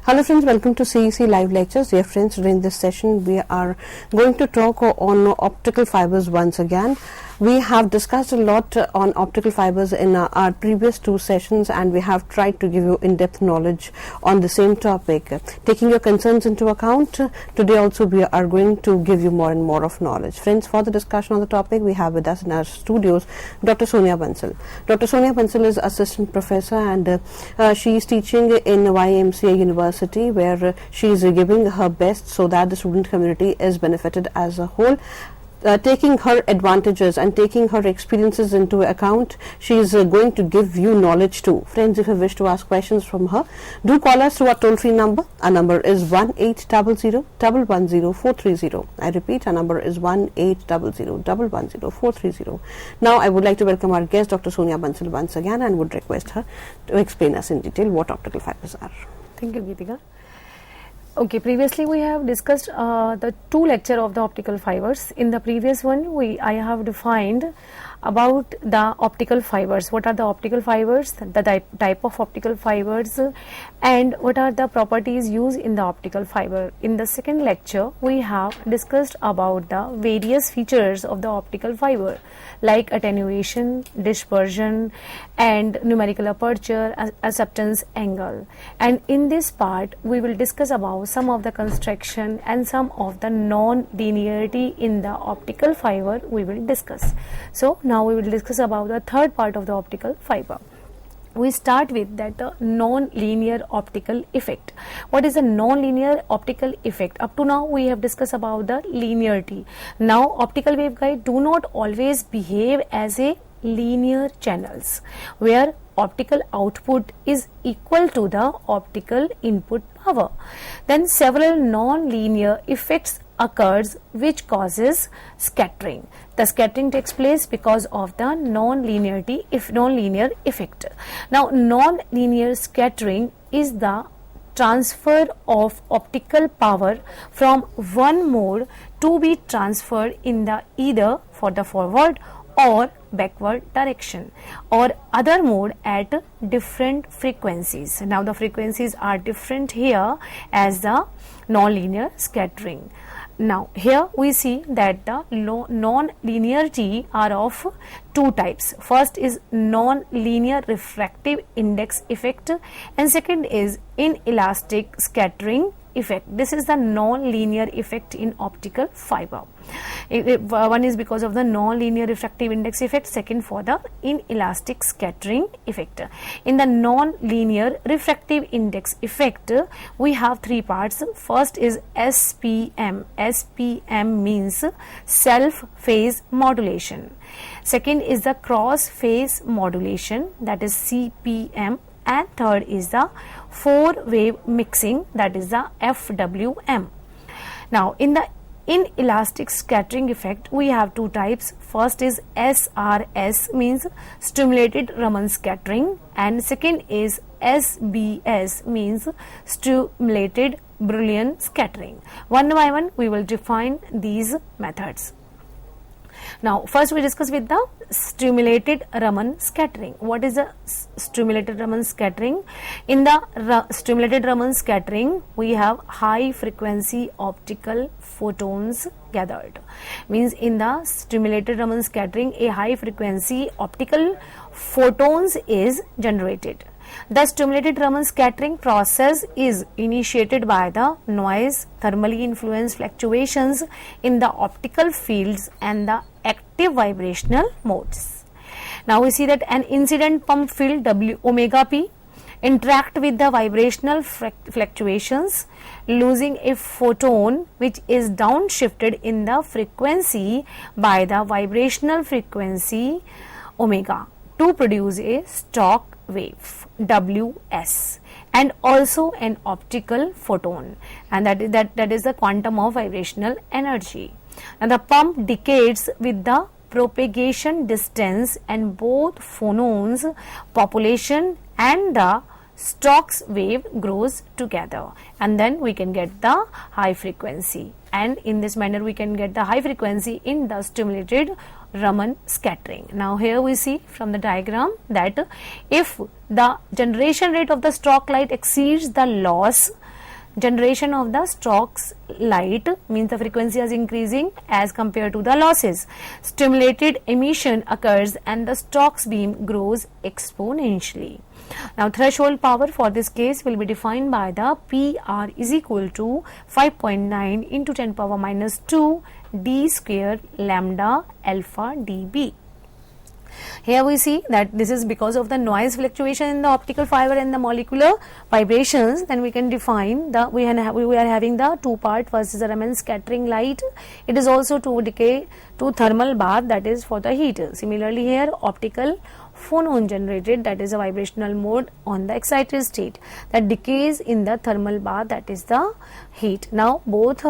Hello friends, welcome to CEC live lectures. Dear friends, during this session we are going to talk on optical fibers once again. We have discussed a lot on optical fibers in our previous two sessions, and we have tried to give you in-depth knowledge on the same topic. Taking your concerns into account, today also we are going to give you more and more of knowledge. Friends, for the discussion on the topic, we have with us in our studios Dr. Sonia Bansal. Dr. Sonia Bansal is assistant professor, and she is teaching in YMCA University, where she is giving her best so that the student community is benefited as a whole. Taking her advantages and taking her experiences into account, she is going to give you knowledge too. Friends, if you wish to ask questions from her, do call us to our toll-free number. Our number is 1-800-110-430. I repeat, our number is 1-800-110-430. Now, I would like to welcome our guest, Dr. Sonia Bansal, once again, and would request her to explain us in detail what optical fibers are. Thank you, Geetika. Okay, previously we have discussed the two lecture of the optical fibers. In the previous one, I have defined about the optical fibers. What are the optical fibers, the type of optical fibers, and what are the properties used in the optical fiber. In the second lecture, we have discussed about the various features of the optical fiber, like attenuation, dispersion, and numerical aperture, acceptance angle. And in this part, we will discuss about some of the construction and some of the non-linearity in the optical fiber we will discuss. So now we will discuss about the third part of the optical fiber. We start with that non-linear optical effect. What is a non-linear optical effect? Up to now we have discussed about the linearity. Now optical waveguide do not always behave as a linear channels, where optical output is equal to the optical input power. Then several non-linear effects occurs which causes scattering. The scattering takes place because of the non-linear effect. Now non-linear scattering is the transfer of optical power from one mode to be transferred in the either for the forward or backward direction or other mode at different frequencies. Now the frequencies are different here as the non-linear scattering. Now here we see that the non-linearity are of two types. First is non-linear refractive index effect, and second is inelastic scattering effect. This is the non-linear effect in optical fiber. One is because of the non-linear refractive index effect, second for the inelastic scattering effect. In the non-linear refractive index effect, we have three parts. First is SPM. SPM means self phase modulation. Second is the cross phase modulation, that is CPM. And third is the four wave mixing, that is the FWM. Now in the inelastic scattering effect, we have two types. First is SRS, means stimulated Raman scattering, and second is SBS, means stimulated Brillouin scattering. One by one we will define these methods. Now first we discuss with the stimulated Raman scattering. What is the stimulated Raman scattering? In the stimulated Raman scattering, we have high frequency optical photons gathered. Means in the stimulated Raman scattering, a high frequency optical photons is generated. The stimulated Raman scattering process is initiated by the noise, thermally influenced fluctuations in the optical fields and the active vibrational modes. Now we see that an incident pump field W omega p interact with the vibrational fluctuations, losing a photon which is downshifted in the frequency by the vibrational frequency omega to produce a stock wave WS, and also an optical photon, and that is the quantum of vibrational energy. And the pump decays with the propagation distance, and both phonons population and the Stokes wave grows together, and then we can get the high frequency, and in this manner we can get the high frequency in the stimulated Raman scattering. Now here we see from the diagram that if the generation rate of the Stoke light exceeds the loss generation of the Stokes light, means the frequency is increasing as compared to the losses. Stimulated emission occurs and the Stokes beam grows exponentially. Now threshold power for this case will be defined by the PR is equal to 5.9 into 10 power minus 2 d square lambda alpha dB. Here we see that this is because of the noise fluctuation in the optical fiber and the molecular vibrations. Then we can define the we are having the two part. First is the Raman scattering light. It is also to decay to thermal bath, that is for the heat. Similarly here optical phonon generated, that is a vibrational mode on the excited state that decays in the thermal bath, that is the heat. Now both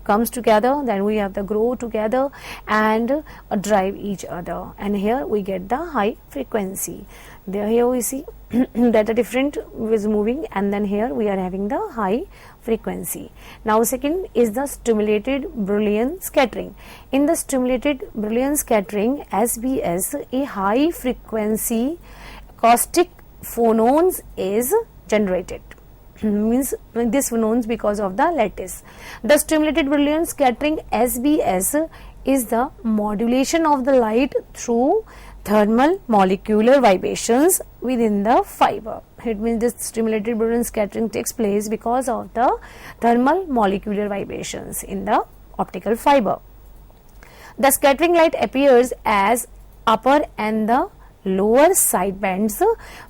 comes together, then we have the grow together and drive each other, and here we get the high frequency. There here we see that the different is moving, and then here we are having the high frequency. Now second is the stimulated Brillouin scattering. In the stimulated Brillouin scattering SBS, a high frequency caustic phonons is generated. Means this phonons because of the lattice. The stimulated Brillouin scattering SBS is the modulation of the light through thermal molecular vibrations within the fiber. It means this stimulated Brillouin scattering takes place because of the thermal molecular vibrations in the optical fiber. The scattering light appears as upper and the lower side bands,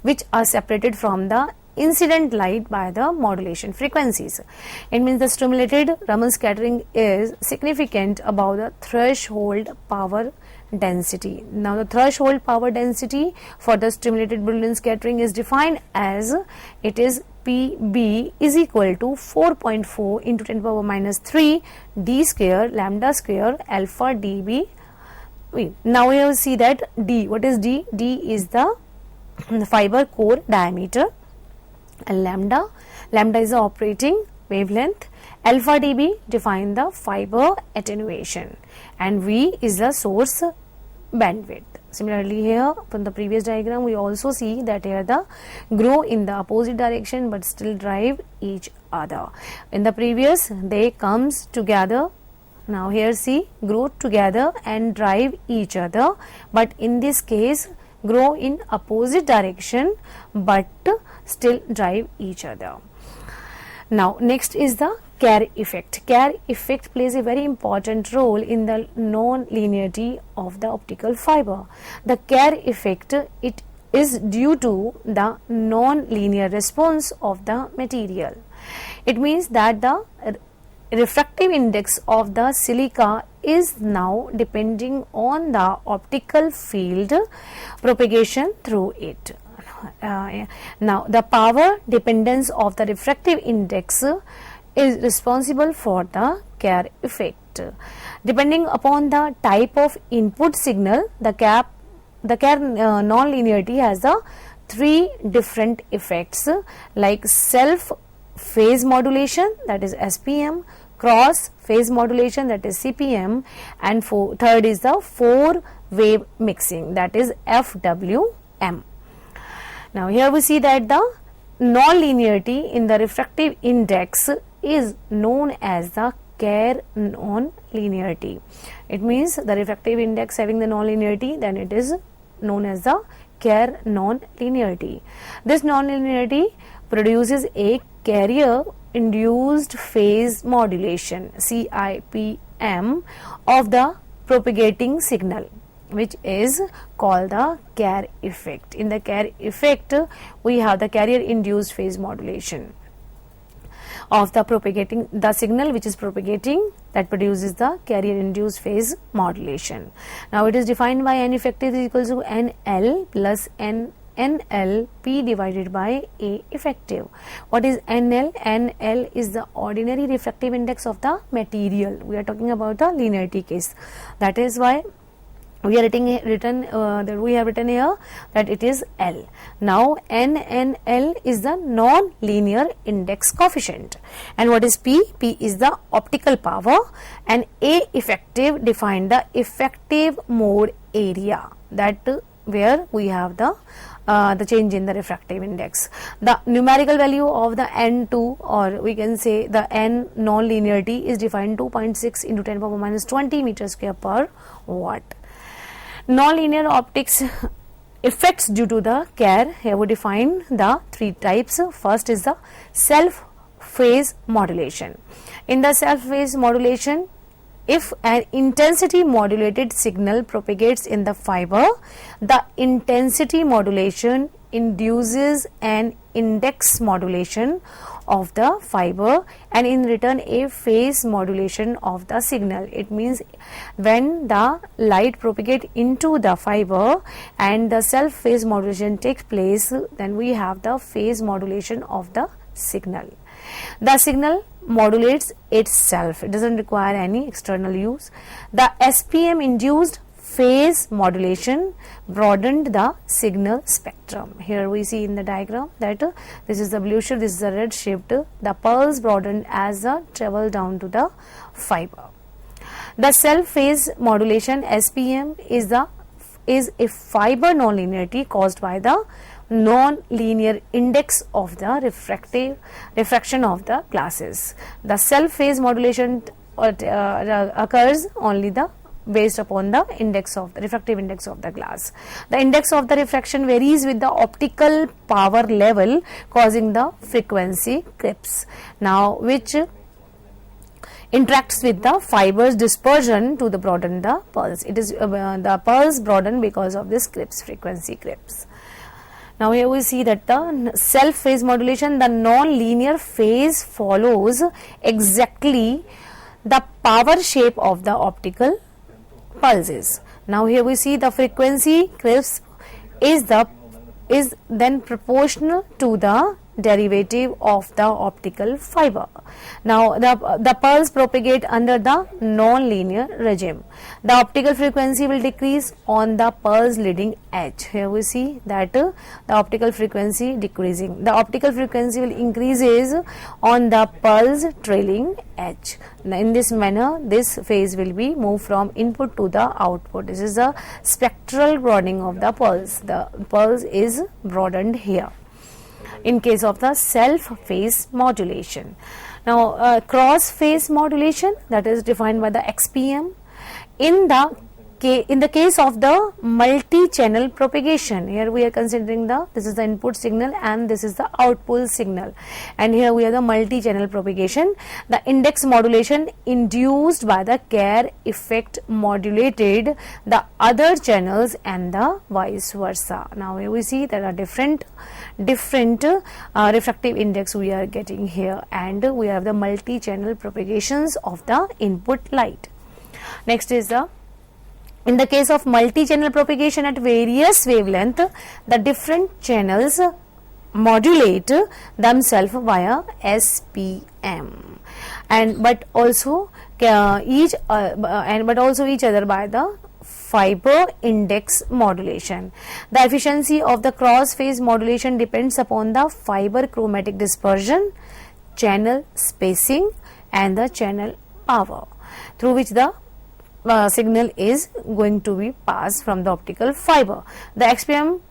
which are separated from the incident light by the modulation frequencies. It means the stimulated Raman scattering is significant above the threshold power density. Now the threshold power density for the stimulated Brillouin scattering is defined as it is PB is equal to 4.4 into 10 power minus 3 d square lambda square alpha dB. Now we will see that D. What is D? D is the fiber core diameter. And lambda is the operating wavelength. Alpha dB define the fiber attenuation, and V is the source bandwidth. Similarly here from the previous diagram we also see that here the grow in the opposite direction but still drive each other. In the previous they comes together. Now here see grow together and drive each other, but in this case grow in opposite direction but still drive each other. Now next is the Kerr effect. Kerr effect plays a very important role in the non-linearity of the optical fiber. The Kerr effect, it is due to the non-linear response of the material. It means that the refractive index of the silica is now depending on the optical field propagation through it. Now the power dependence of the refractive index is responsible for the Kerr effect. Depending upon the type of input signal, the Kerr non-linearity has the three different effects, like self phase modulation, that is SPM, cross phase modulation, that is CPM, and third is the four wave mixing, that is FWM. Now here we see that the non-linearity in the refractive index is known as the Kerr non-linearity. It means the refractive index having the non-linearity, then it is known as the Kerr non-linearity. This non-linearity produces a carrier induced phase modulation CIPM of the propagating signal, which is called the Kerr effect. In the Kerr effect we have the carrier induced phase modulation of the signal which is propagating, that produces the carrier induced phase modulation. Now it is defined by N effective is equal to NL plus NL P divided by A effective. What is NL? NL is the ordinary refractive index of the material. We are talking about the linearity case. That is why we are we have written here that it is L. Now NNL is the non-linear index coefficient, and what is P? P is the optical power, and A effective define the effective mode area, that where we have the the change in the refractive index. The numerical value of the N2, or we can say the N non-linearity, is defined 2.6 into 10 power minus 20 meter square per watt. Non-linear optics effects due to the Kerr. Here we define the three types. First is the self-phase modulation. In the self-phase modulation, if an intensity modulated signal propagates in the fiber, the intensity modulation induces an index modulation of the fiber, and in return a phase modulation of the signal. It means when the light propagates into the fiber and the self phase modulation takes place, then we have the phase modulation of the signal. The signal modulates itself, it doesn't require any external use. The SPM induced phase modulation broadened the signal spectrum. Here we see in the diagram that this is the blue shift, this is the red shift. The pulse broadened as the travel down to the fiber. The self phase modulation SPM is a fiber nonlinearity caused by the non-linear index of the refraction of the glasses. The self phase modulation occurs only based upon the refractive index of the glass. The index of the refraction varies with the optical power level, causing the frequency creeps. Now, which interacts with the fiber's dispersion to the broaden the pulse. It is the pulse broaden because of this frequency creeps. Now here we see that the self phase modulation, the non-linear phase follows exactly the power shape of the optical pulses. Now here we see the frequency creeps is then proportional to the derivative of the optical fiber. Now the pulse propagate under the non-linear regime. The optical frequency will decrease on the pulse leading edge. Here we see that the optical frequency decreasing. The optical frequency will increases on the pulse trailing edge. Now, in this manner, this phase will be moved from input to the output. This is the spectral broadening of the pulse. The pulse is broadened here in case of the self phase modulation. Now cross phase modulation, that is defined by the XPM. In the case of the multi-channel propagation, here we are considering this is the input signal and this is the output signal, and here we have the multi-channel propagation. The index modulation induced by the Kerr effect modulated the other channels and the vice versa. Now here we see there are different refractive index we are getting here, and we have the multi-channel propagations of the input light. Next is in the case of multi-channel propagation at various wavelength, the different channels modulate themselves via SPM, but also each other by the fiber index modulation. The efficiency of the cross phase modulation depends upon the fiber chromatic dispersion, channel spacing, and the channel power through which the signal is going to be passed from the optical fiber. The XPM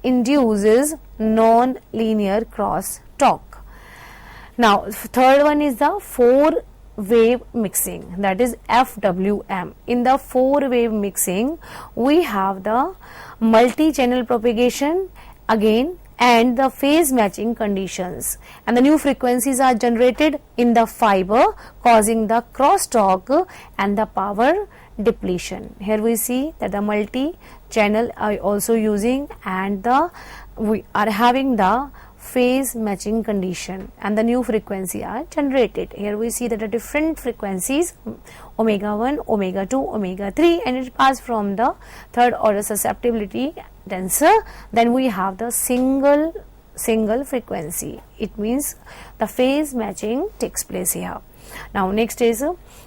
induces non-linear cross talk. Now third one is the 4-wave mixing, that is FWM. In the 4-wave mixing, we have the multi-channel propagation again and the phase matching conditions, and the new frequencies are generated in the fiber, causing the crosstalk and the power depletion. Here we see that the multi-channel are also using, and we are having the phase matching condition, and the new frequency are generated. Here we see that the different frequencies omega 1, omega 2, omega 3, and it passes from the third order susceptibility tensor. Then we have the single frequency. It means the phase matching takes place here. Now next is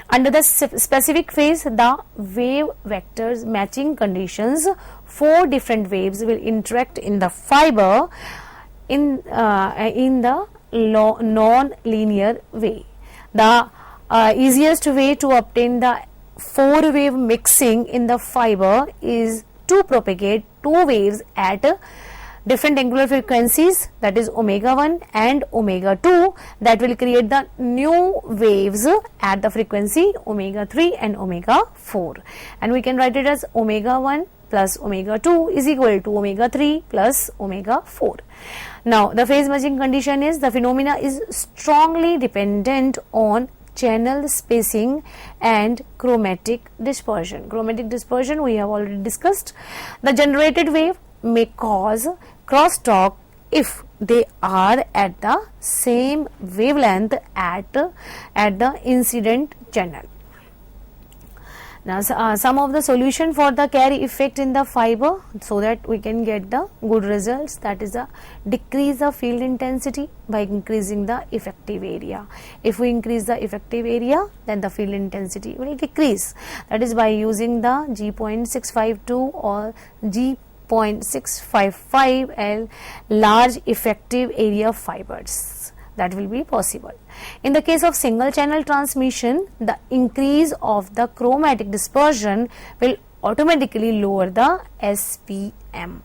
under the specific phase, the wave vectors matching conditions. 4 different waves will interact in the fiber in the non-linear way. The easiest way to obtain the 4-wave mixing in the fiber is to propagate 2 waves at different angular frequencies, that is omega 1 and omega 2, that will create the new waves at the frequency omega 3 and omega 4, and we can write it as omega 1 plus omega 2 is equal to omega 3 plus omega 4. Now the phase matching condition is the phenomena is strongly dependent on channel spacing and chromatic dispersion. Chromatic dispersion we have already discussed. The generated wave may cause crosstalk if they are at the same wavelength at the incident channel. Now some of the solution for the carry effect in the fiber, so that we can get the good results, that is a decrease the field intensity by increasing the effective area. If we increase the effective area, then the field intensity will decrease, that is by using the G.652 or G.655 L large effective area fibers. That will be possible. In the case of single channel transmission, the increase of the chromatic dispersion will automatically lower the SPM.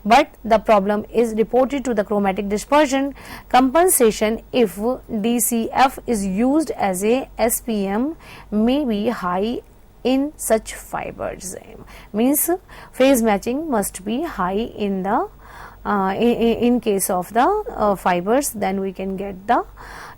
But the problem is reported to the chromatic dispersion compensation if DCF is used as a SPM may be high in such fibers. Means phase matching must be high in the in case of the fibers, then we can get the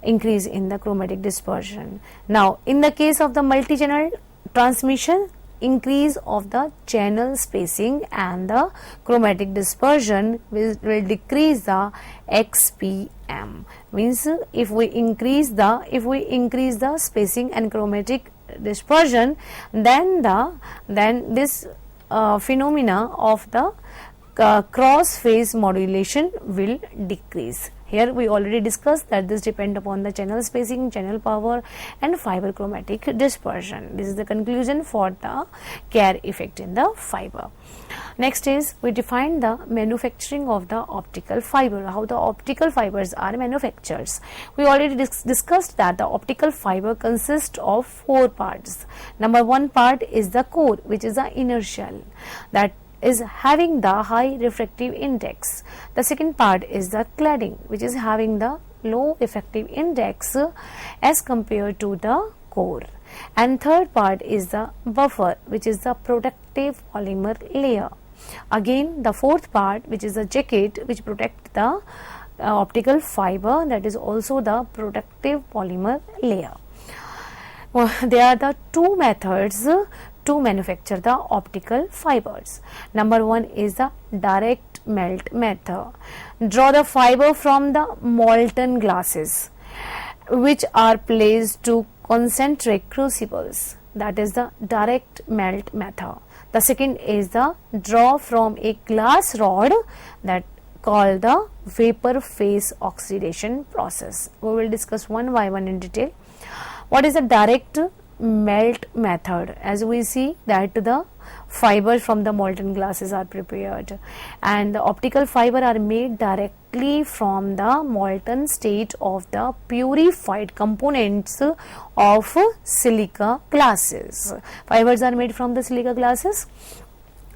increase in the chromatic dispersion. Now in the case of the multi-channel transmission, increase of the channel spacing and the chromatic dispersion will decrease the XPM. Means if we increase the spacing and chromatic dispersion, then this phenomena of the cross phase modulation will decrease. Here we already discussed that this depend upon the channel spacing, channel power and fiber chromatic dispersion. This is the conclusion for the carry effect in the fiber. Next is we define the manufacturing of the optical fiber, how the optical fibers are manufactured. We already discussed that the optical fiber consists of 4 parts. Number 1 part is the core, which is the inner shell, that is having the high refractive index. The second part is the cladding, which is having the low effective index as compared to the core. And third part is the buffer, which is the protective polymer layer. Again the fourth part, which is the jacket, which protect the optical fiber, that is also the protective polymer layer. There are the 2 methods to manufacture the optical fibers. Number 1 is the direct melt method. Draw the fiber from the molten glasses which are placed to concentric crucibles, that is the direct melt method. The second is the draw from a glass rod, that called the vapor phase oxidation process. We will discuss one by one in detail. What is the direct melt method? As we see that the fibers from the molten glasses are prepared and the optical fiber are made directly from the molten state of the purified components of silica glasses. Fibers are made from the silica glasses.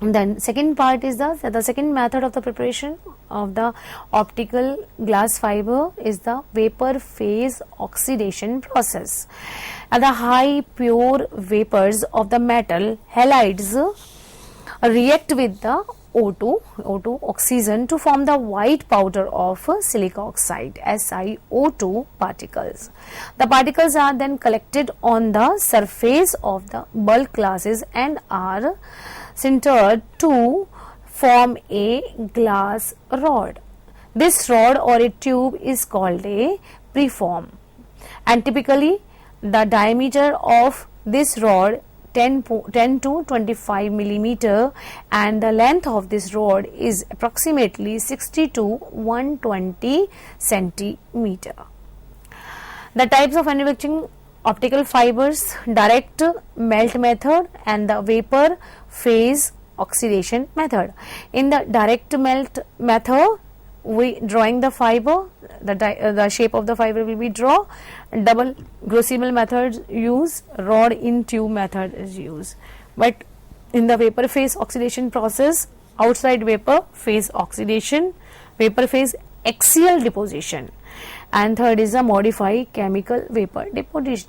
Then second part is the second method of the preparation of the optical glass fiber is the vapor phase oxidation process. The high pure vapors of the metal halides react with the O2 oxygen to form the white powder of silica oxide, SiO2 particles. The particles are then collected on the surface of the bulk glasses and are sintered to form a glass rod. This rod or a tube is called a preform, and typically the diameter of this rod 10 to 25 millimeter and the length of this rod is approximately 60 to 120 centimeter. The types of manufacturing optical fibers: direct melt method and the vapor phase oxidation method. In the direct melt method, we drawing the fiber, the shape of the fiber will be draw. Double crucible methods use, rod in tube method is used. But in the vapor phase oxidation process, outside vapor phase oxidation vapor phase axial deposition, and third is the modified chemical vapor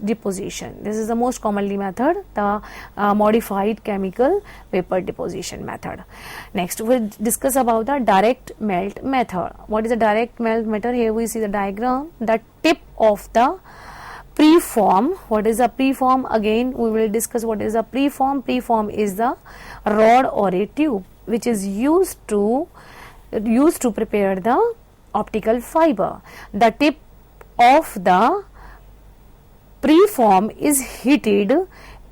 deposition. This is the most commonly method, the modified chemical vapor deposition method. Next we will discuss about the direct melt method. What is the direct melt method? Here we see the diagram. The tip of the preform. What is a preform? Again we will discuss what is a preform. Preform is the rod or a tube which is used to prepare the optical fiber. The tip of the preform is heated.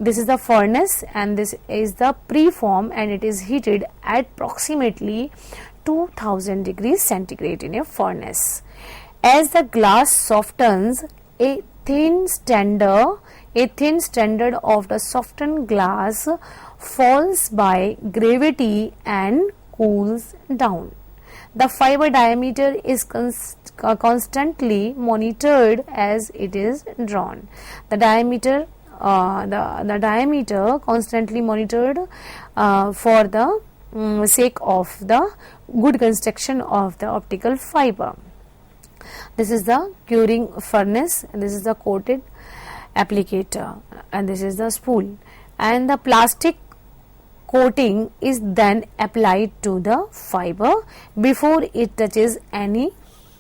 This is the furnace and this is the preform, and it is heated at approximately 2000 degrees centigrade in a furnace. As the glass softens, a thin standard of the softened glass falls by gravity and cools down. The fiber diameter is constantly monitored as it is drawn. The diameter constantly monitored for the sake of the good construction of the optical fiber. This is the curing furnace, and this is the coated applicator, and this is the spool, and the plastic coating is then applied to the fiber before it touches any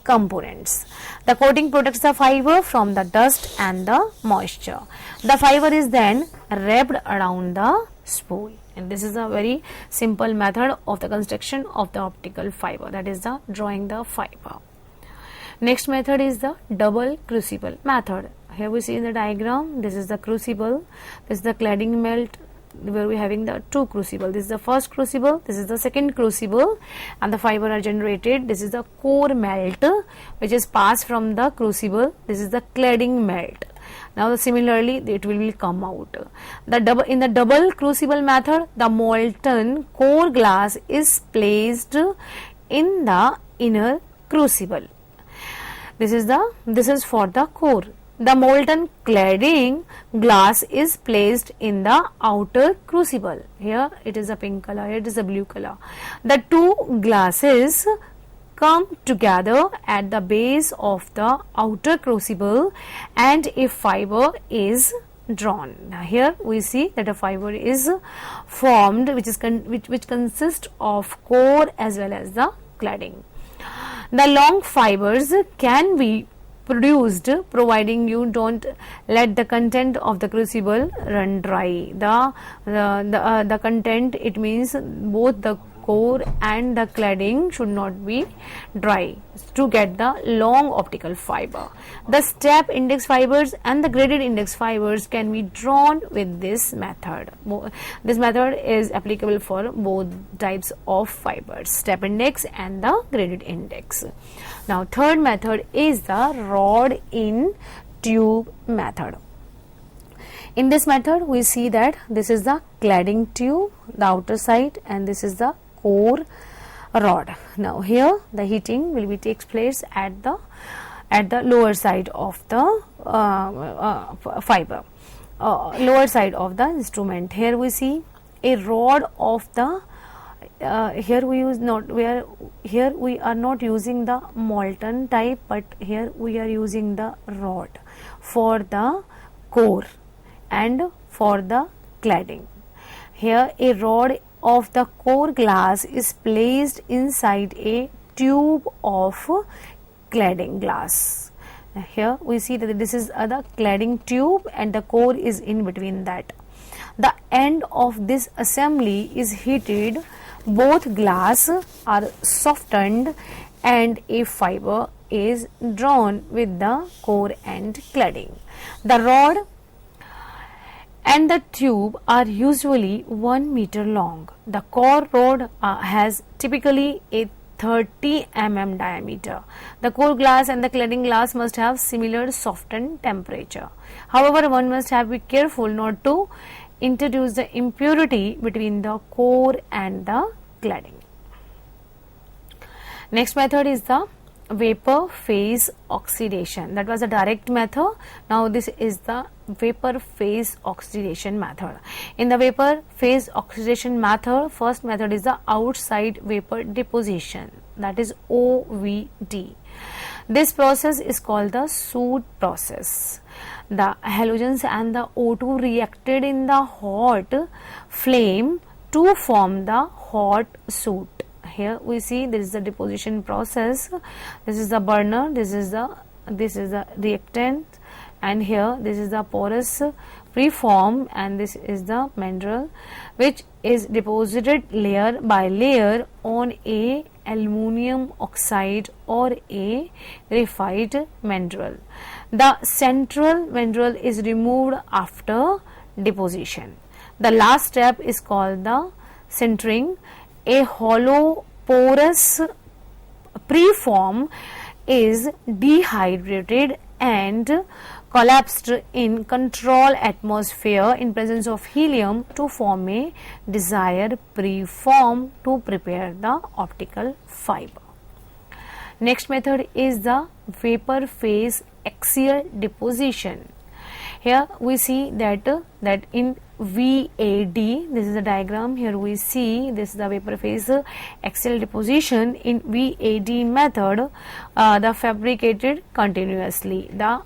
components. The coating protects the fiber from the dust and the moisture. The fiber is then wrapped around the spool, and this is a very simple method of the construction of the optical fiber, that is the drawing the fiber. Next method is the double crucible method. Here we see in the diagram, this is the crucible, this is the cladding melt, where we are having the two crucible. This is the first crucible, this is the second crucible, and the fiber are generated. This is the core melt which is passed from the crucible. This is the cladding melt. Now similarly it will come out. In the double crucible method, the molten core glass is placed in the inner crucible. This is for the core. The molten cladding glass is placed in the outer crucible. Here it is a pink color, here it is a blue color. The two glasses come together at the base of the outer crucible and a fiber is drawn. Now here we see that a fiber is formed which consists of core as well as the cladding. The long fibers can be produced providing you don't let the content of the crucible run dry. The content, it means both the core and the cladding should not be dry to get the long optical fiber. The step index fibers and the graded index fibers can be drawn with this method. This method is applicable for both types of fibers, step index and the graded index. Now third method is the rod in tube method. In this method we see that this is the cladding tube, the outer side, and this is the core rod. Now here the heating will be takes place at the lower side of the fiber, lower side of the instrument. Here we see a rod of the here we are not using the molten type, but here we are using the rod for the core and for the cladding. Here a rod of the core glass is placed inside a tube of cladding glass. Here we see that this is the cladding tube and the core is in between that. The end of this assembly is heated, both glass are softened and a fiber is drawn with the core and cladding. The rod and the tube are usually 1 meter long. The core rod has typically a 30 mm diameter. The core glass and the cladding glass must have similar softened temperature. However, one must be careful not to introduce the impurity between the core and the cladding. Next method is the vapor phase oxidation. That was a direct method. Now this is the vapor phase oxidation method. In the vapor phase oxidation method, first method is the outside vapor deposition. that is OVD. This process is called the soot process. The halogens and the O2 reacted in the hot flame to form the hot soot. Here we see this is the deposition process. This is the burner, this is the reactant, and here this is the porous preform, and this is the mandrel, which is deposited layer by layer on a aluminum oxide or a graphite mandrel. The central mandrel is removed after deposition. The last step is called the sintering. A hollow porous preform is dehydrated and collapsed in control atmosphere in presence of helium to form a desired preform to prepare the optical fiber. Next method is the vapor phase axial deposition. Here we see that in VAD, this is the diagram. Here we see this is the vapor phase axial deposition. In VAD method, the fabricated continuously. The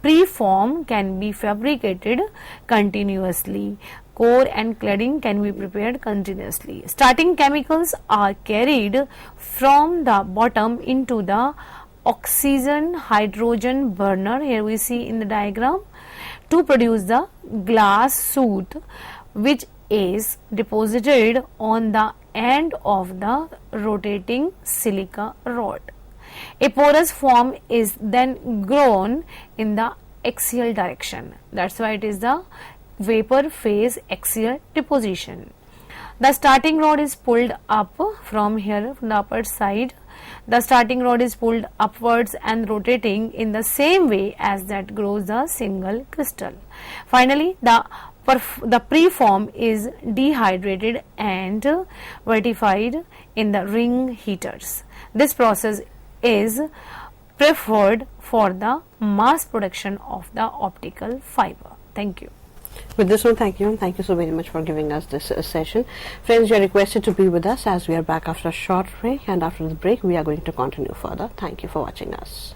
preform can be fabricated continuously. Core and cladding can be prepared continuously. Starting chemicals are carried from the bottom into the oxygen hydrogen burner. Here we see in the diagram, to produce the glass soot, which is deposited on the end of the rotating silica rod. A porous form is then grown in the axial direction. That's why it is the vapor phase axial deposition. The starting rod is pulled up from here, from the upper side. The starting rod is pulled upwards and rotating in the same way as that grows the single crystal. Finally, the preform is dehydrated and vertified in the ring heaters. This process is preferred for the mass production of the optical fiber. Thank you. With this one, thank you, and thank you so very much for giving us this session. Friends, you are requested to be with us as we are back after a short break, and after the break we are going to continue further. Thank you for watching us.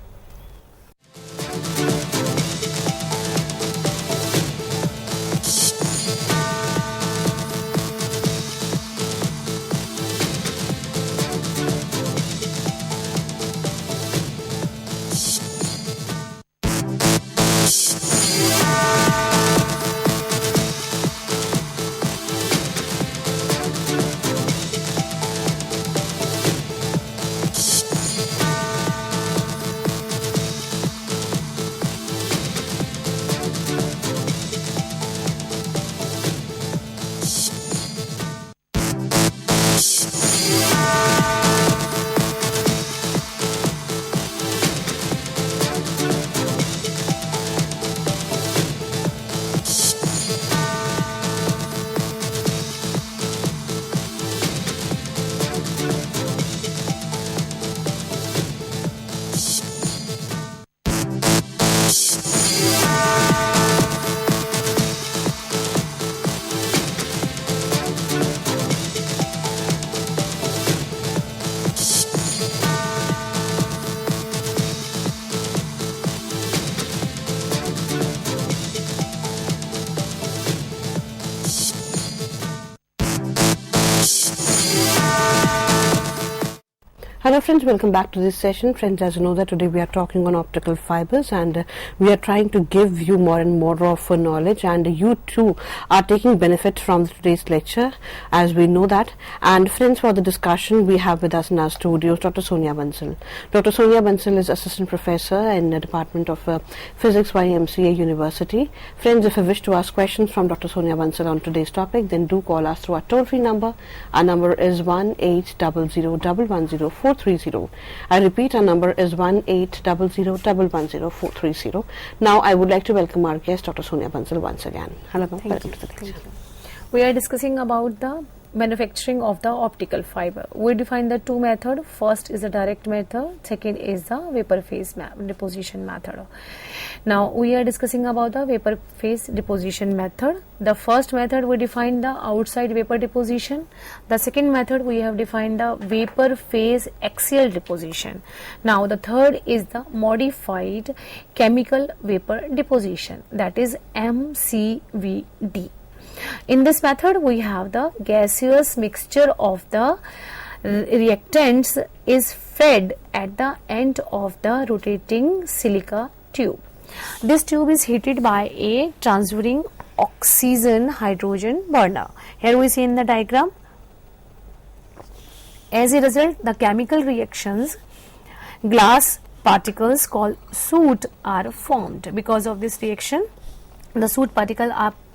Hello friends, welcome back to this session. Friends, as you know that today we are talking on optical fibers, and we are trying to give you more and more of knowledge, and you too are taking benefit from today's lecture, as we know that. And friends, for the discussion we have with us in our studios Dr. Sonia Bansal. Dr. Sonia Bansal is Assistant Professor in the Department of Physics by MCA University. Friends, if you wish to ask questions from Dr. Sonia Bansal on today's topic, then do call us through our toll-free number. Our number is 1-800-110-430. I repeat, our number is 1-800-110-430. Now I would like to welcome our guest, Dr. Sonia Bansal, once again. Hello, welcome to the lecture. We are discussing about the manufacturing of the optical fiber. We define the two methods. First is the direct method, second is the vapor phase deposition method. Now we are discussing about the vapor phase deposition method. The first method we define the outside vapor deposition. The second method we have defined the vapor phase axial deposition. Now the third is the modified chemical vapor deposition, that is MCVD. In this method we have the gaseous mixture of the reactants is fed at the end of the rotating silica tube. This tube is heated by a transferring oxygen hydrogen burner. Here we see in the diagram. As a result, the chemical reactions, glass particles called soot are formed. Because of this reaction, the soot particles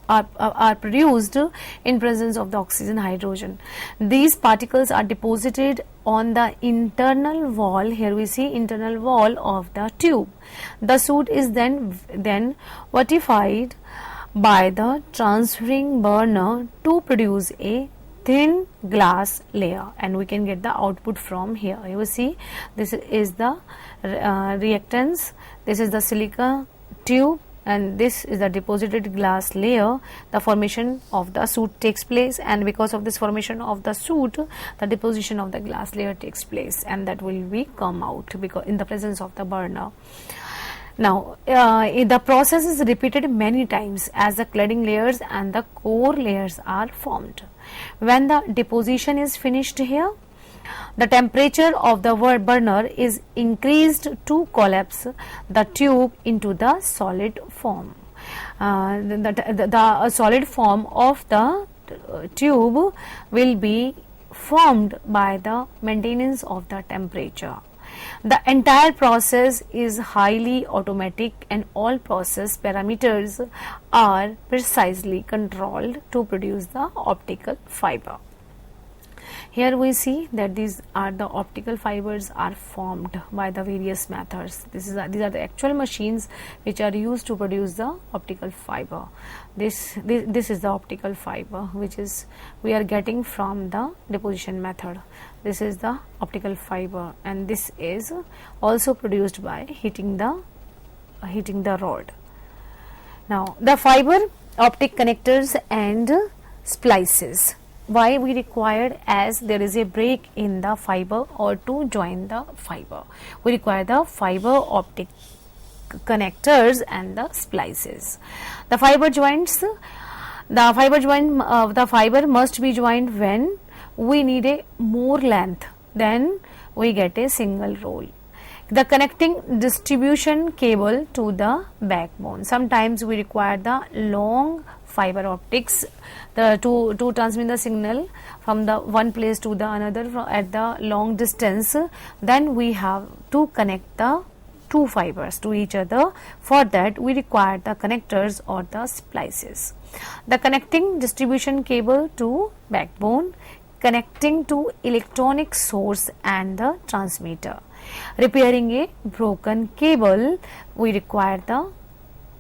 are produced in presence of the oxygen hydrogen. These particles are deposited on the internal wall. Here we see internal wall of the tube. The soot is then vertified by the transferring burner to produce a thin glass layer, and we can get the output from here. You will see this is the reactants, this is the silica tube, and this is the deposited glass layer. The formation of the soot takes place, and because of this formation of the soot, the deposition of the glass layer takes place, and that will be come out because in the presence of the burner. Now the process is repeated many times as the cladding layers and the core layers are formed. When the deposition is finished here, the temperature of the burner is increased to collapse the tube into the solid form. The solid form of the tube will be formed by the maintenance of the temperature. The entire process is highly automatic, and all process parameters are precisely controlled to produce the optical fiber. Here we see that these are the optical fibers are formed by the various methods. These are the actual machines which are used to produce the optical fiber. This is the optical fiber which is we are getting from the deposition method. This is the optical fiber, and this is also produced by heating the rod. Now the fiber optic connectors and splices. Why we required? As there is a break in the fiber or to join the fiber, we require the fiber optic connectors and the splices. The fiber joints, the fiber must be joined when we need a more length, then we get a single roll. The connecting distribution cable to the backbone. Sometimes we require the long fiber optics to transmit the signal from the one place to the another at the long distance. Then we have to connect the two fibers to each other. For that we require the connectors or the splices. The connecting distribution cable to backbone, connecting to electronic source and the transmitter. Repairing a broken cable, we require the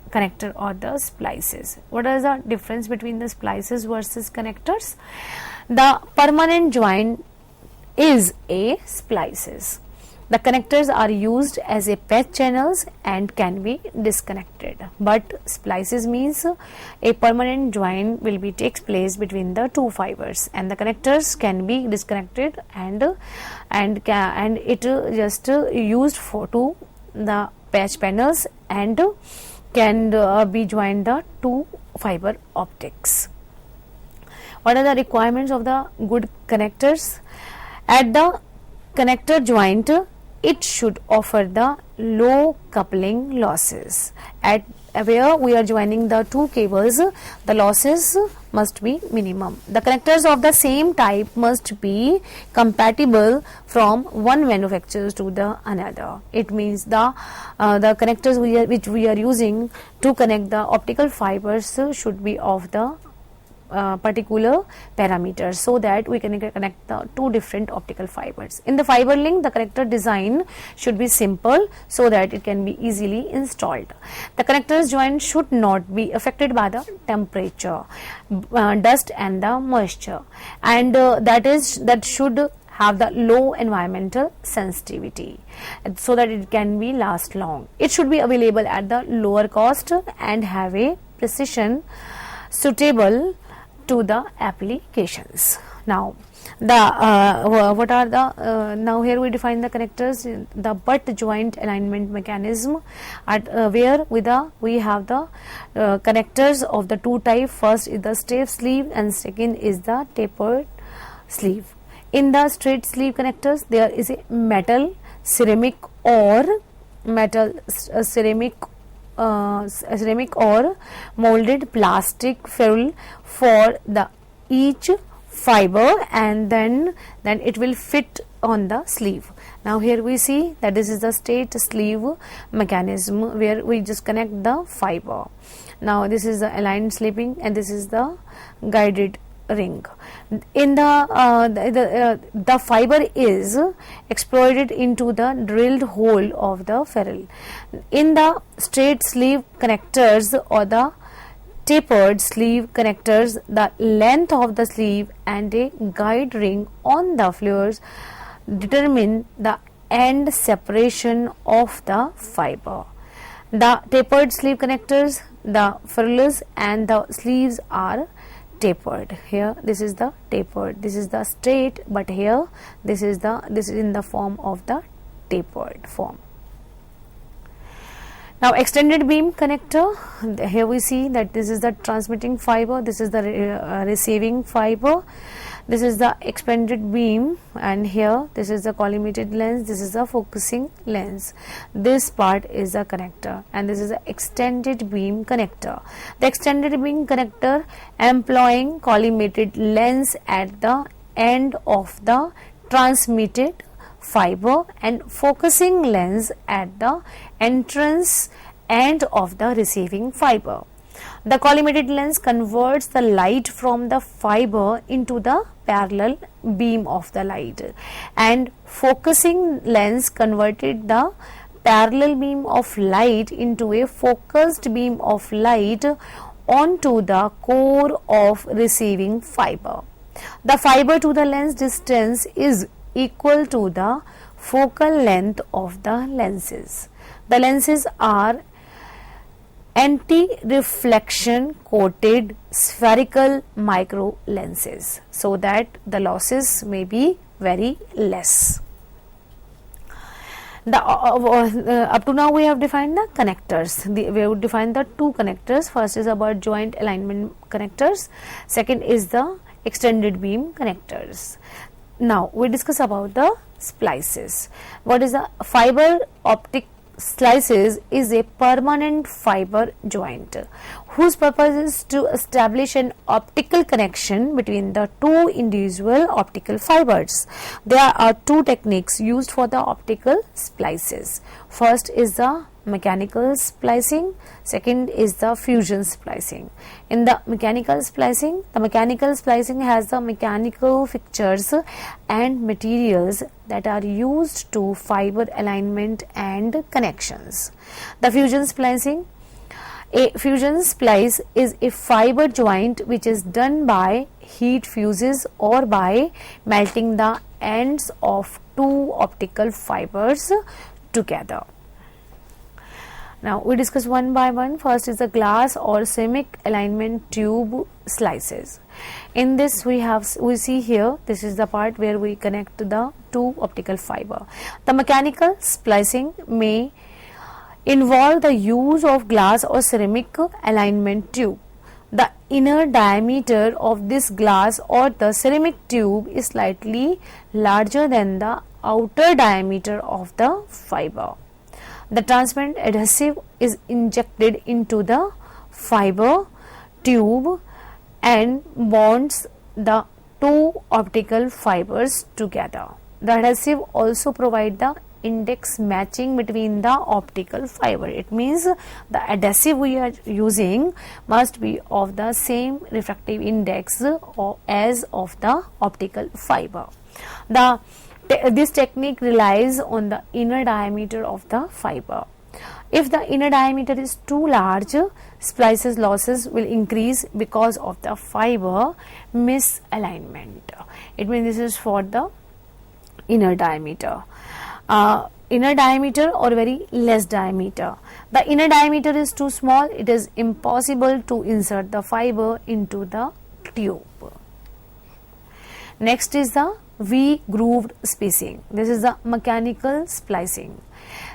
connector or the splices. What is the difference between the splices versus connectors? The permanent joint is a splices. The connectors are used as a patch channels and can be disconnected, but splices means a permanent joint will be takes place between the two fibers, and the connectors can be disconnected and it just used for to the patch panels and can be joined the two fiber optics. What are the requirements of the good connectors? At the connector joint, it should offer the low coupling losses. At where we are joining the two cables, the losses must be minimum. The connectors of the same type must be compatible from one manufacturer to the another. It means the connectors which we are using to connect the optical fibers should be of the particular parameters, so that we can connect the two different optical fibers. In the fiber link, the connector design should be simple so that it can be easily installed. The connectors joint should not be affected by the temperature, dust and the moisture, and that should have the low environmental sensitivity, so that it can be last long. It should be available at the lower cost and have a precision suitable to the applications. Now what are the now here we define the connectors. The butt joint alignment mechanism, at where we have the connectors of the two type. First is the straight sleeve and second is the tapered sleeve. In the straight sleeve connectors, there is a metal, ceramic or molded plastic ferrule for the each fiber, and then it will fit on the sleeve. Now here we see that this is the straight sleeve mechanism where we just connect the fiber. Now this is the aligned sleeving and this is the guided ring. In the fiber is exploited into the drilled hole of the ferrule. In the straight sleeve connectors or the tapered sleeve connectors, the length of the sleeve and a guide ring on the floors determine the end separation of the fiber. The tapered sleeve connectors, the ferrules and the sleeves are tapered. Here this is the tapered, this is the straight, but here this is in the form of the tapered form. Now extended beam connector, here we see that this is the transmitting fiber, this is the receiving fiber, this is the expanded beam, and here this is the collimated lens, this is the focusing lens. This part is the connector and this is the extended beam connector. The extended beam connector employing collimated lens at the end of the transmitted fiber and focusing lens at the entrance end of the receiving fiber. The collimated lens converts the light from the fiber into the parallel beam of the light, and focusing lens converted the parallel beam of light into a focused beam of light onto the core of receiving fiber. The fiber to the lens distance is equal to the focal length of the lenses. The lenses are anti-reflection coated spherical micro lenses, so that the losses may be very less. Up to now we have defined the connectors. We have defined the two connectors. First is about joint alignment connectors, second is the extended beam connectors. Now we discuss about the splices. What is the fiber optic slices? Is a permanent fiber joint whose purpose is to establish an optical connection between the two individual optical fibers. There are two techniques used for the optical splices. First is the mechanical splicing, second is the fusion splicing. In the mechanical splicing has the mechanical fixtures and materials that are used to fiber alignment and connections. The fusion splicing, a fusion splice is a fiber joint which is done by heat fuses or by melting the ends of two optical fibers together. Now we discuss one by one. First is the glass or ceramic alignment tube slices. In this we see here, this is the part where we connect the two optical fiber. The mechanical splicing may involve the use of glass or ceramic alignment tube. The inner diameter of this glass or the ceramic tube is slightly larger than the outer diameter of the fiber. The transparent adhesive is injected into the fiber tube and bonds the two optical fibers together. The adhesive also provides the index matching between the optical fiber. It means the adhesive we are using must be of the same refractive index as of the optical fiber. This technique relies on the inner diameter of the fiber. If the inner diameter is too large, splices losses will increase because of the fiber misalignment. It means this is for the inner diameter. Inner diameter or very less diameter. The inner diameter is too small, it is impossible to insert the fiber into the tube. Next is the V-grooved spacing. This is the mechanical splicing.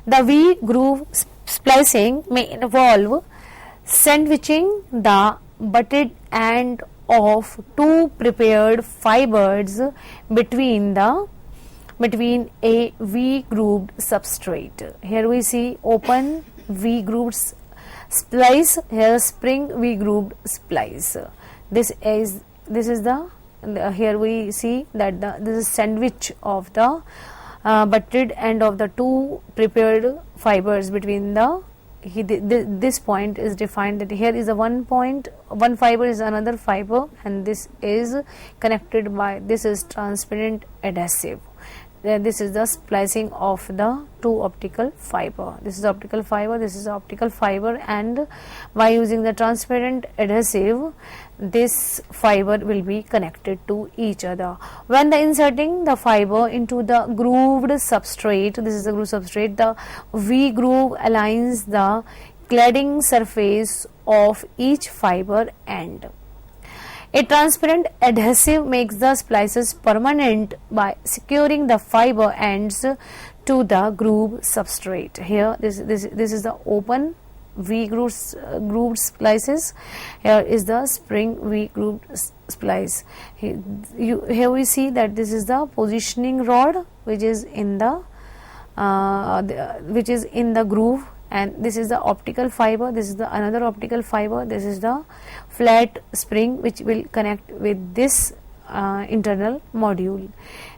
The V-groove splicing may involve sandwiching the butted end of two prepared fibers between a V-grooved substrate. Here we see open V-grooved splice, here spring V-grooved splice. This is the here we see that this is sandwich of the butted end of the two prepared fibers between this point is defined that here is a one point, one fiber is another fiber, and this is connected by, this is transparent adhesive. This is the splicing of the two optical fiber. This is optical fiber, this is optical fiber, and by using the transparent adhesive, this fiber will be connected to each other. When inserting the fiber into the grooved substrate, this is the grooved substrate, the V groove aligns the cladding surface of each fiber end. A transparent adhesive makes the splices permanent by securing the fiber ends to the groove substrate. Here, this is the open V grooved splices. Here is the spring V grooved splice. Here we see that this is the positioning rod which is in the groove, and this is the optical fiber, this is the another optical fiber, this is the flat spring which will connect with this internal module.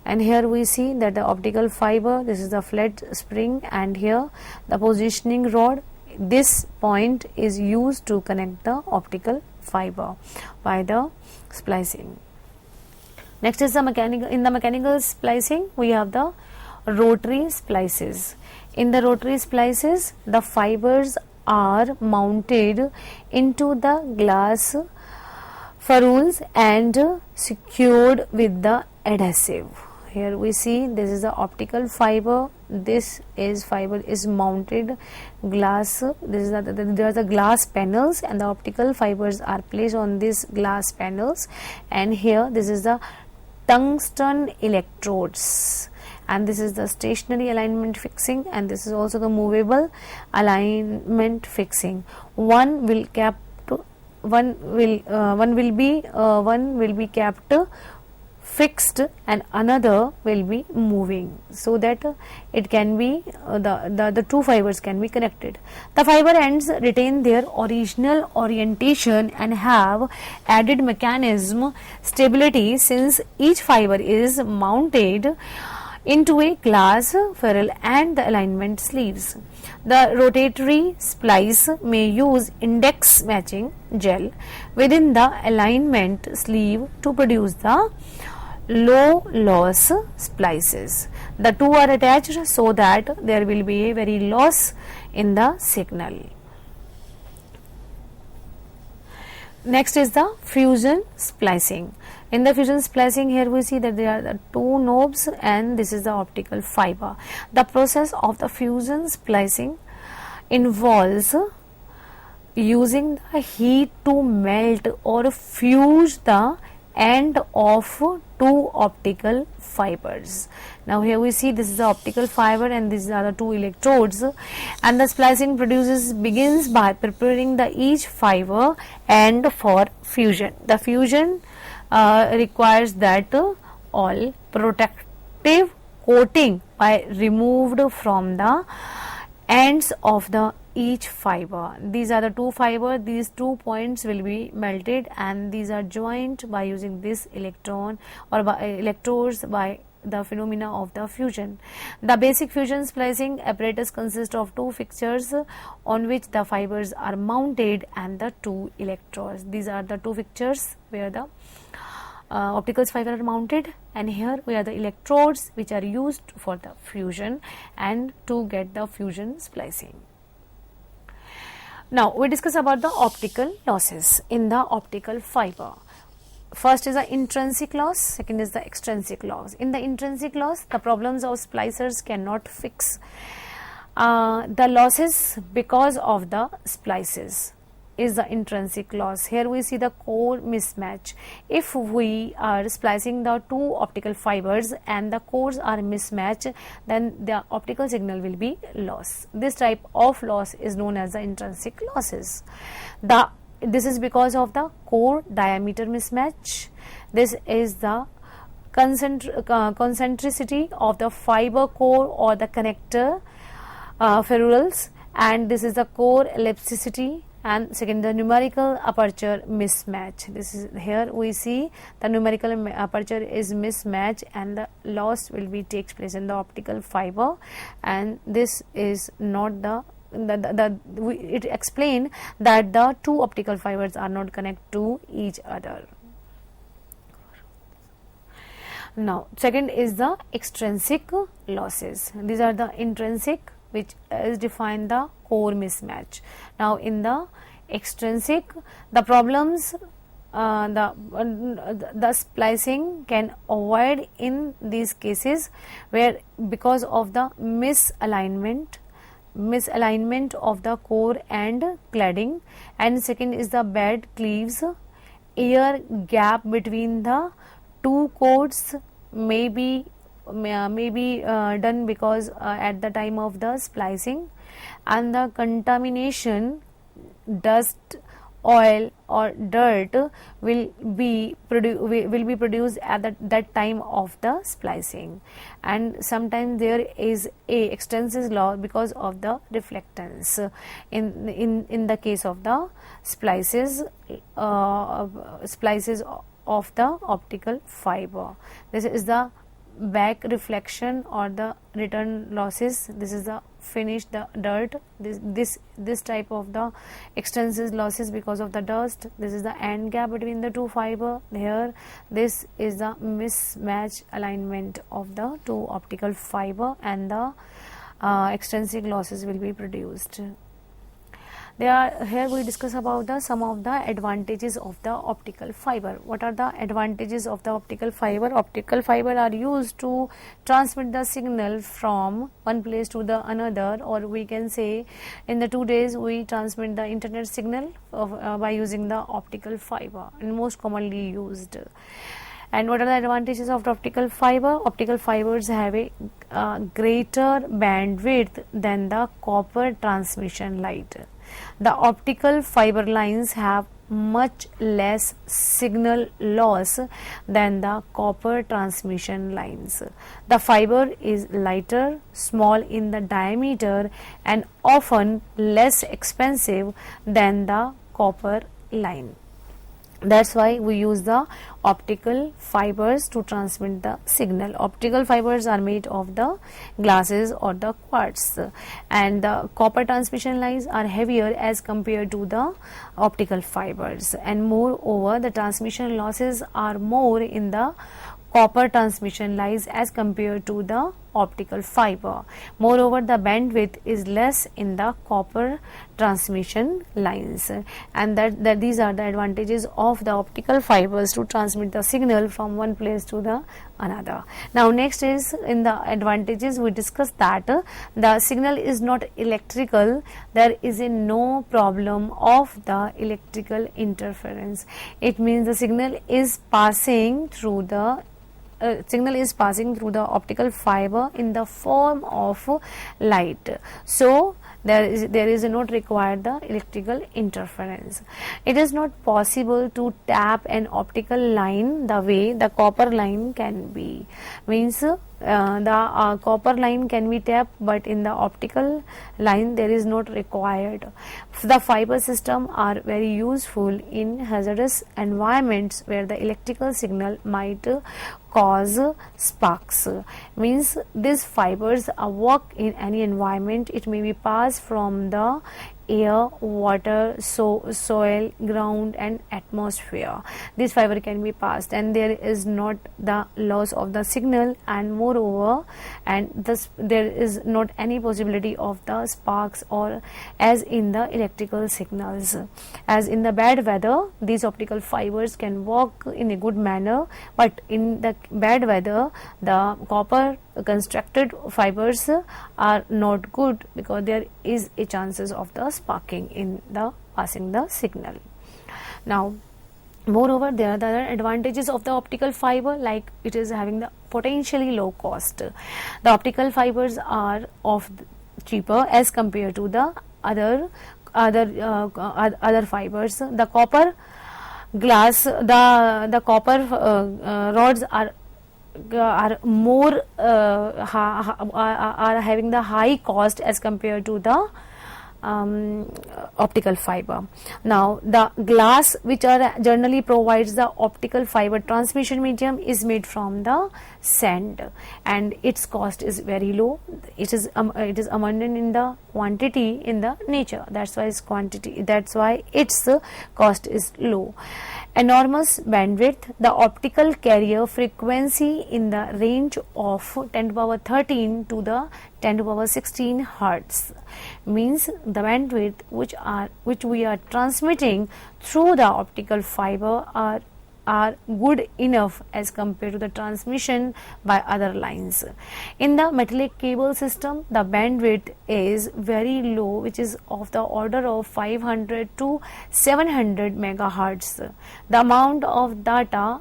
And here we see that the optical fiber, this is the flat spring, and here the positioning rod, this point is used to connect the optical fiber by the splicing. Next is the mechanical. In the mechanical splicing, we have the rotary splices. In the rotary splices, the fibers are mounted into the glass ferrules and secured with the adhesive. Here we see this is the optical fiber. This is fiber is mounted glass. This is there are the glass panels, and the optical fibers are placed on these glass panels. And here this is the tungsten electrodes, and this is the stationary alignment fixing, and this is also the movable alignment fixing. One will be kept fixed and another will be moving, so that it can be the two fibers can be connected. The fiber ends retain their original orientation and have added mechanism stability, since each fiber is mounted into a glass ferrule and the alignment sleeves. The rotatory splice may use index matching gel within the alignment sleeve to produce the low loss splices. The two are attached so that there will be a very loss in the signal. Next is the fusion splicing. In the fusion splicing, here we see that there are the two knobs, and this is the optical fiber. The process of the fusion splicing involves using the heat to melt or fuse the end of two optical fibers. Now here we see this is the optical fiber and these are the two electrodes, and the splicing begins by preparing the each fiber end for fusion. The fusion requires that all protective coating by removed from the ends of the each fiber. These are the two fiber, these 2 points will be melted, and these are joined by using this electron or by electrodes by the phenomena of the fusion. The basic fusion splicing apparatus consists of two fixtures on which the fibers are mounted and the two electrodes. These are the two fixtures where the optical fibers are mounted, and here we are the electrodes which are used for the fusion and to get the fusion splicing. Now we discuss about the optical losses in the optical fiber. First is the intrinsic loss, second is the extrinsic loss. In the intrinsic loss, the problems of splicers cannot fix the losses because of the splices is the intrinsic loss. Here we see the core mismatch. If we are splicing the two optical fibers and the cores are mismatched, then the optical signal will be lost. This type of loss is known as the intrinsic losses. This is because of the core diameter mismatch. This is the concentricity of the fiber core or the connector ferrules, and this is the core ellipticity, and second the numerical aperture mismatch. This is here we see the numerical aperture is mismatch and the loss will be takes place in the optical fiber, and this is not it explained that the two optical fibers are not connected to each other. Now second is the extrinsic losses. These are the intrinsic, which is defined the core mismatch. Now in the extrinsic, the problems the splicing can avoid in these cases where because of the misalignment of the core and cladding, and second is the bad cleaves, air gap between the two cores may be done because at the time of the splicing, and the contamination, dust, oil or dirt will be produced at that time of the splicing, and sometimes there is a extensive loss because of the reflectance in the case of the splices of the optical fiber. This is the back reflection or the return losses. This is the finish, the dirt, this type of the extensive losses because of the dust. This is the end gap between the two fiber. Here this is the mismatch alignment of the two optical fiber, and the extensive losses will be produced. Here we discuss about some of the advantages of the optical fiber. What are the advantages of the optical fiber? Optical fiber are used to transmit the signal from one place to the another, or we can say in the 2 days we transmit the internet signal by using the optical fiber, and most commonly used. And what are the advantages of the optical fiber? Optical fibers have a greater bandwidth than the copper transmission light. The optical fiber lines have much less signal loss than the copper transmission lines. The fiber is lighter, small in the diameter, and often less expensive than the copper line. That's why we use the optical fibers to transmit the signal. Optical fibers are made of the glasses or the quartz, and the copper transmission lines are heavier as compared to the optical fibers, and moreover the transmission losses are more in the copper transmission lines as compared to the optical fiber. Moreover, the bandwidth is less in the copper transmission lines, and that these are the advantages of the optical fibers to transmit the signal from one place to the another. Now next is in the advantages we discussed that the signal is not electrical. There is no problem of the electrical interference. It means the signal is passing through the optical fiber in the form of light. So there is not required the electrical interference. It is not possible to tap an optical line the way the copper line can be. Means the copper line can be tapped, but in the optical line there is not required. The fiber system are very useful in hazardous environments where the electrical signal might cause sparks. Means these fibers work in any environment. It may be passed from the air, water, soil, ground and atmosphere. This fiber can be passed and there is not the loss of the signal, and moreover there is not any possibility of the sparks or as in the electrical signals. As in the bad weather, these optical fibers can work in a good manner, but in the bad weather the copper constructed fibers are not good because there is a chances of the sparking in the passing the signal. Now moreover, there are the other advantages of the optical fiber, like it is having the potentially low cost. The optical fibers are of cheaper as compared to the other fibers. The copper glass, the copper rods are more are having the high cost as compared to the optical fiber. Now the glass which are generally provides the optical fiber transmission medium is made from the sand and its cost is very low. It is abundant in the quantity in the nature, that's why its cost is low. Enormous bandwidth, the optical carrier frequency in the range of 10 to the power 13 to the 10 to the power 16 hertz, means the bandwidth which we are transmitting through the optical fiber are good enough as compared to the transmission by other lines. In the metallic cable system, the bandwidth is very low, which is of the order of 500 to 700 megahertz. The amount of data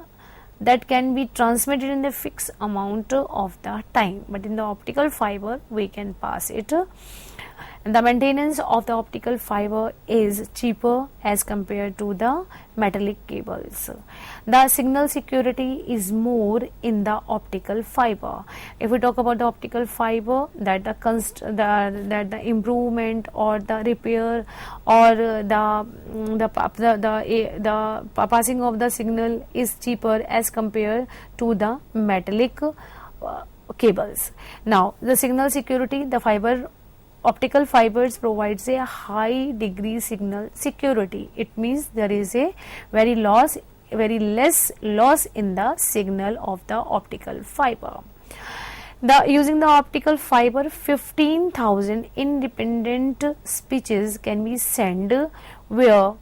that can be transmitted in the fixed amount of the time, but in the optical fiber we can pass it. And the maintenance of the optical fiber is cheaper as compared to the metallic cables. The signal security is more in the optical fiber. If we talk about the optical fiber, that the improvement or the repair or the passing of the signal is cheaper as compared to the metallic cables. Now the signal security, the optical fibers provides a high degree signal security. It means there is a very less loss in the signal of the optical fiber. Using the optical fiber, 15,000 independent speeches can be sent where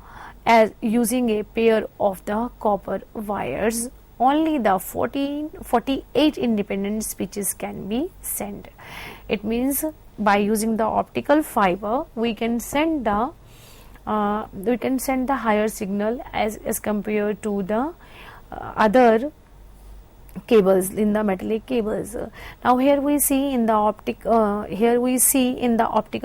as using a pair of the copper wires only the 48 independent speeches can be sent. It means by using the optical fiber we can send the higher signal as compared to the other cables in the metallic cables. Now here we see in the optical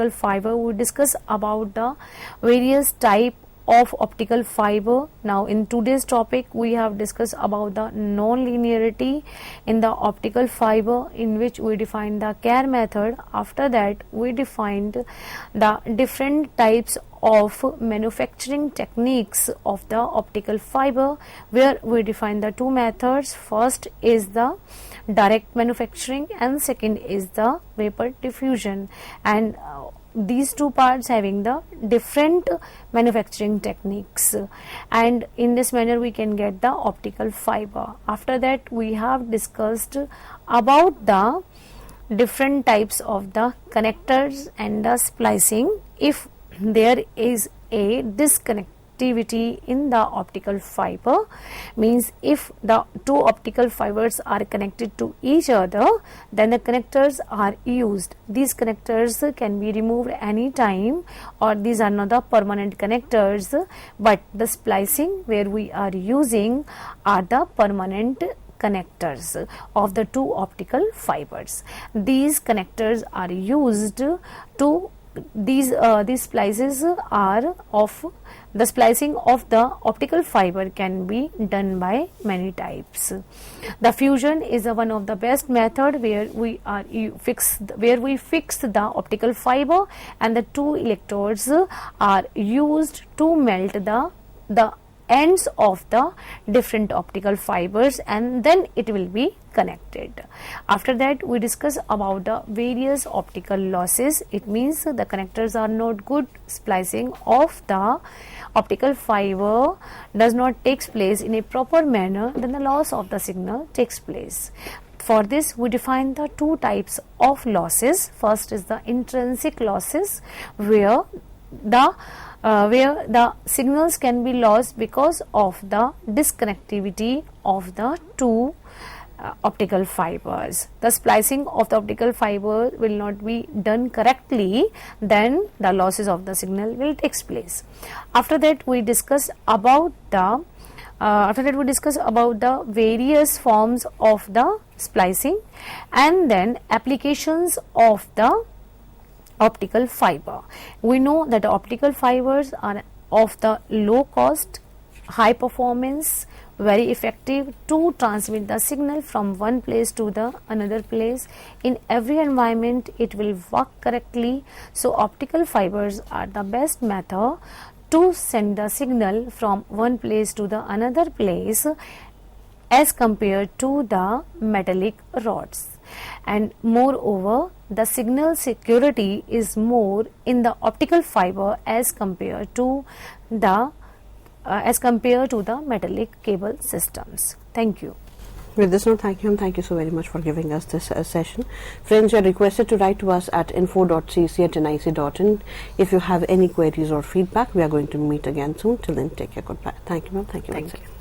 fiber we discuss about the various type of optical fiber. Now in today's topic we have discussed about the non-linearity in the optical fiber, in which we defined the Kerr method. After that we defined the different types of manufacturing techniques of the optical fiber, where we define the two methods. First is the direct manufacturing and second is the vapor diffusion, and these two parts having the different manufacturing techniques, and in this manner we can get the optical fiber. After that we have discussed about the different types of the connectors and the splicing. If there is a disconnectivity in the optical fiber, means if the two optical fibers are connected to each other, then the connectors are used. These connectors can be removed any time, or these are not the permanent connectors, but the splicing where we are using are the permanent connectors of the two optical fibers. These connectors are used to these splices are of the splicing of the optical fiber can be done by many types. The fusion is one of the best method where we fix the optical fiber and the two electrodes are used to melt the ends of the different optical fibers, and then it will be connected. After that, we discuss about the various optical losses. It means the connectors are not good, splicing of the optical fiber does not takes place in a proper manner, then the loss of the signal takes place. For this, we define the two types of losses. First is the intrinsic losses, where the signals can be lost because of the disconnectivity of the two optical fibers. The splicing of the optical fiber will not be done correctly, then the losses of the signal will take place. After that, we discuss about the various forms of the splicing and then applications of the optical fiber. We know that the optical fibers are of the low cost, high performance, very effective to transmit the signal from one place to the another place. In every environment it will work correctly. So optical fibers are the best method to send the signal from one place to the another place as compared to the metallic rods. And moreover, the signal security is more in the optical fiber as compared to the metallic cable systems. Thank you. With this note, thank you, and thank you so very much for giving us this session. Friends, you are requested to write to us at info.cec@nic.in if you have any queries or feedback. We are going to meet again soon. Till then, take care. Goodbye. Thank you, ma'am. Thank you once again.